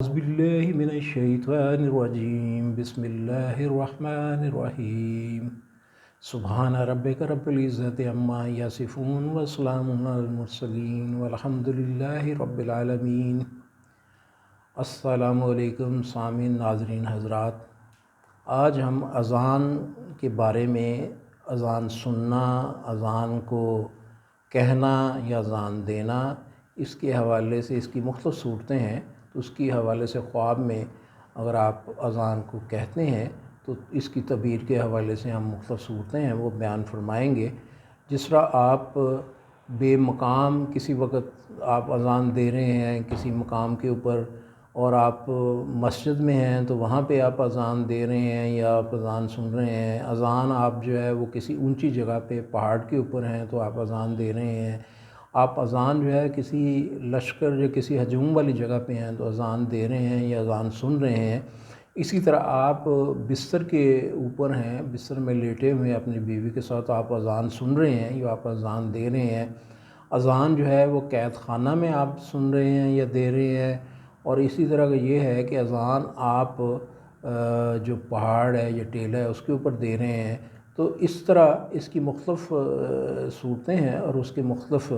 أعوذ بالله من الشيطان الرجيم بسم الله الرحمن الرحيم سبحان ربك رب العزة عما يصفون وسلام على المرسلين والحمد لله رب العالمين۔ السلام علیکم سامعین، ناظرین حضرات، آج ہم اذان کے بارے میں، اذان سننا، اذان کو کہنا یا اذان دینا، اس کے حوالے سے اس کی مختلف صورتیں ہیں، تو اس کی حوالے سے خواب میں اگر آپ اذان کو کہتے ہیں تو اس کی تعبیر کے حوالے سے ہم مختلف صورتیں ہیں وہ بیان فرمائیں گے۔ جس طرح آپ بے مقام کسی وقت آپ اذان دے رہے ہیں کسی مقام کے اوپر، اور آپ مسجد میں ہیں تو وہاں پہ آپ اذان دے رہے ہیں یا آپ اذان سن رہے ہیں، اذان آپ جو ہے وہ کسی اونچی جگہ پہ پہاڑ کے اوپر ہیں تو آپ اذان دے رہے ہیں، آپ اذان جو ہے کسی لشکر یا کسی ہجوم والی جگہ پہ ہیں تو اذان دے رہے ہیں یا اذان سن رہے ہیں۔ اسی طرح آپ بستر کے اوپر ہیں، بستر میں لیٹے ہوئے اپنی بیوی کے ساتھ آپ اذان سن رہے ہیں یا آپ اذان دے رہے ہیں۔ اذان جو ہے وہ قید خانہ میں آپ سن رہے ہیں یا دے رہے ہیں، اور اسی طرح یہ ہے کہ اذان آپ جو پہاڑ ہے یا ٹیلا ہے اس کے اوپر دے رہے ہیں۔ تو اس طرح اس کی مختلف صورتیں ہیں اور اس کے مختلف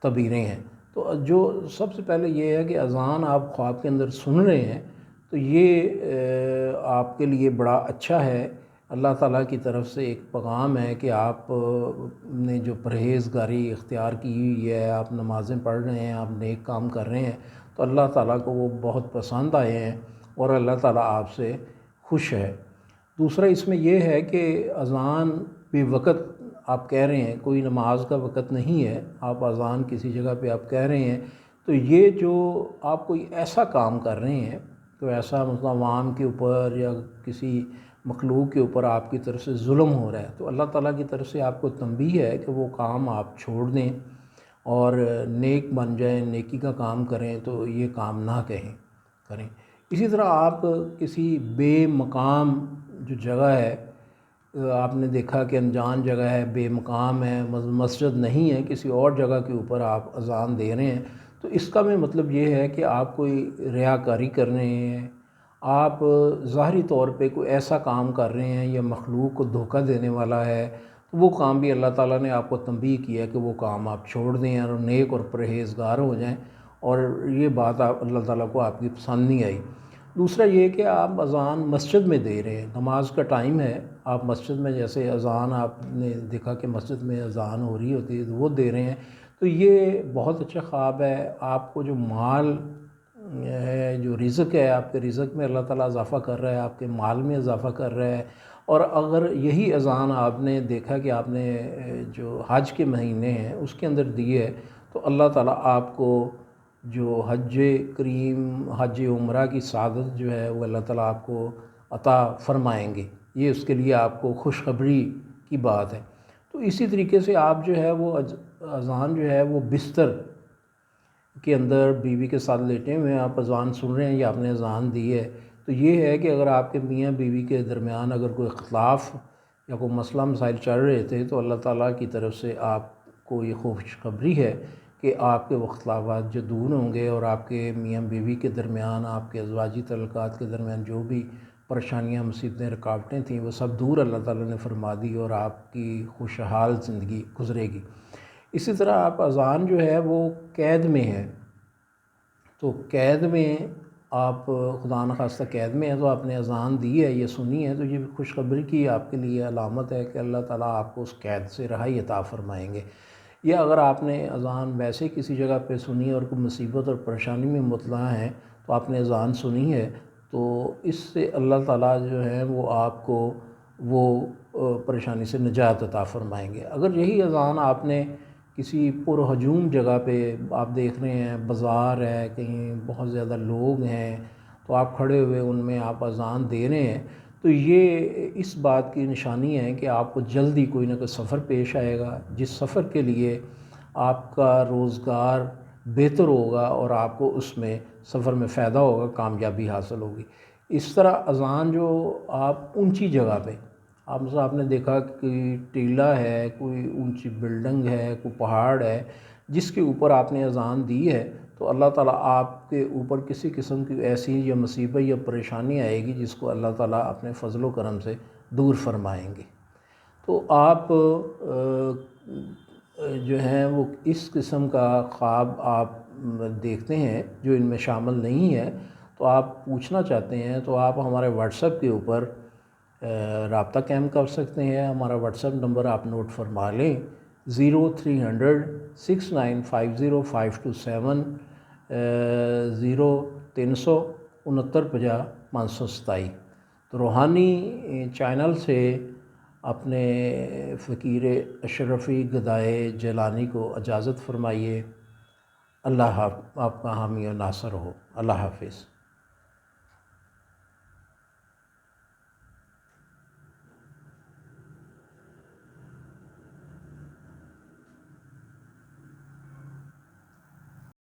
تعبیریں ہیں۔ تو جو سب سے پہلے یہ ہے کہ اذان آپ خواب کے اندر سن رہے ہیں تو یہ آپ کے لیے بڑا اچھا ہے، اللہ تعالیٰ کی طرف سے ایک پیغام ہے کہ آپ نے جو پرہیزگاری اختیار کی ہوئی ہے، آپ نمازیں پڑھ رہے ہیں، آپ نیک کام کر رہے ہیں، تو اللہ تعالیٰ کو وہ بہت پسند آئے ہیں اور اللہ تعالیٰ آپ سے خوش ہے۔ دوسرا اس میں یہ ہے کہ اذان بے وقت آپ کہہ رہے ہیں، کوئی نماز کا وقت نہیں ہے، آپ اذان کسی جگہ پہ آپ کہہ رہے ہیں، تو یہ جو آپ کوئی ایسا کام کر رہے ہیں، تو ایسا مثلا عوام کے اوپر یا کسی مخلوق کے اوپر آپ کی طرف سے ظلم ہو رہا ہے، تو اللہ تعالیٰ کی طرف سے آپ کو تنبیہ ہے کہ وہ کام آپ چھوڑ دیں اور نیک بن جائیں، نیکی کا کام کریں، تو یہ کام نہ کریں۔ اسی طرح آپ کسی بے مقام جو جگہ ہے، آپ نے دیکھا کہ انجان جگہ ہے، بے مقام ہے، مسجد نہیں ہے، کسی اور جگہ کے اوپر آپ اذان دے رہے ہیں، تو اس کا بھی مطلب یہ ہے کہ آپ کوئی ریاکاری کر رہے ہیں، آپ ظاہری طور پہ کوئی ایسا کام کر رہے ہیں یا مخلوق کو دھوکہ دینے والا ہے، تو وہ کام بھی اللہ تعالیٰ نے آپ کو تنبیہ کیا کہ وہ کام آپ چھوڑ دیں اور نیک اور پرہیزگار ہو جائیں، اور یہ بات اللہ تعالیٰ کو آپ کی پسند نہیں آئی۔ دوسرا یہ کہ آپ اذان مسجد میں دے رہے ہیں، نماز کا ٹائم ہے، آپ مسجد میں جیسے اذان آپ نے دیکھا کہ مسجد میں اذان ہو رہی ہوتی ہے تو وہ دے رہے ہیں، تو یہ بہت اچھا خواب ہے۔ آپ کو جو مال ہے، جو رزق ہے، آپ کے رزق میں اللہ تعالیٰ اضافہ کر رہا ہے، آپ کے مال میں اضافہ کر رہا ہے، اور اگر یہی اذان آپ نے دیکھا کہ آپ نے جو حج کے مہینے ہیں اس کے اندر دی ہے، تو اللہ تعالیٰ آپ کو جو حج کریم، حج عمرہ کی سعادت جو ہے وہ اللہ تعالیٰ آپ کو عطا فرمائیں گے، یہ اس کے لیے آپ کو خوشخبری کی بات ہے۔ تو اسی طریقے سے آپ جو ہے وہ اذان جو ہے وہ بستر کے اندر بیوی کے ساتھ لیٹے ہوئے ہیں، آپ اذان سن رہے ہیں یا آپ نے اذان دی ہے، تو یہ ہے کہ اگر آپ کے میاں بیوی کے درمیان اگر کوئی اختلاف یا کوئی مسئلہ مسائل چل رہے تھے تو اللہ تعالیٰ کی طرف سے آپ کو یہ خوشخبری ہے کہ آپ کے وہ اختلافات جو دور ہوں گے، اور آپ کے میاں بیوی کے درمیان، آپ کے ازواجی تعلقات کے درمیان جو بھی پریشانیاں، مصیبتیں، رکاوٹیں تھیں وہ سب دور اللہ تعالیٰ نے فرما دی اور آپ کی خوشحال زندگی گزرے گی۔ اسی طرح آپ اذان جو ہے وہ قید میں ہے، تو قید میں آپ خدا نخواستہ قید میں ہے تو آپ نے اذان دی ہے، یہ سنی ہے، تو یہ خوشخبری کی آپ کے لیے علامت ہے کہ اللہ تعالیٰ آپ کو اس قید سے رہائی عطا فرمائیں گے۔ یا اگر آپ نے اذان ویسے کسی جگہ پہ سنی اور کوئی مصیبت اور پریشانی میں مبتلا ہیں تو آپ نے اذان سنی ہے، تو اس سے اللہ تعالیٰ جو ہے وہ آپ کو وہ پریشانی سے نجات عطا فرمائیں گے۔ اگر یہی اذان آپ نے کسی پرہجوم جگہ پہ، آپ دیکھ رہے ہیں بازار ہے، کہیں بہت زیادہ لوگ ہیں، تو آپ کھڑے ہوئے ان میں آپ اذان دے رہے ہیں، تو یہ اس بات کی نشانی ہے کہ آپ کو جلدی کوئی نہ کوئی سفر پیش آئے گا، جس سفر کے لیے آپ کا روزگار بہتر ہوگا اور آپ کو اس میں سفر میں فائدہ ہوگا، کامیابی حاصل ہوگی۔ اس طرح اذان جو آپ اونچی جگہ پہ، مثلا آپ نے دیکھا کہ ٹیلہ ہے، کوئی اونچی بلڈنگ ہے، کوئی پہاڑ ہے، جس کے اوپر آپ نے اذان دی ہے، تو اللہ تعالیٰ آپ کے اوپر کسی قسم کی ایسی یا مصیبت یا پریشانی آئے گی جس کو اللہ تعالیٰ اپنے فضل و کرم سے دور فرمائیں گے۔ تو آپ جو ہیں وہ اس قسم کا خواب آپ دیکھتے ہیں جو ان میں شامل نہیں ہے، تو آپ پوچھنا چاہتے ہیں تو آپ ہمارے واٹس ایپ کے اوپر رابطہ قائم کر سکتے ہیں۔ ہمارا واٹس ایپ نمبر آپ نوٹ فرما لیں، 0300695052 036950 تو روحانی چینل سے اپنے فقیر اشرفی گدائے جیلانی کو اجازت فرمائیے۔ اللہ آپ کا حامی و ناصر ہو۔ اللہ حافظ۔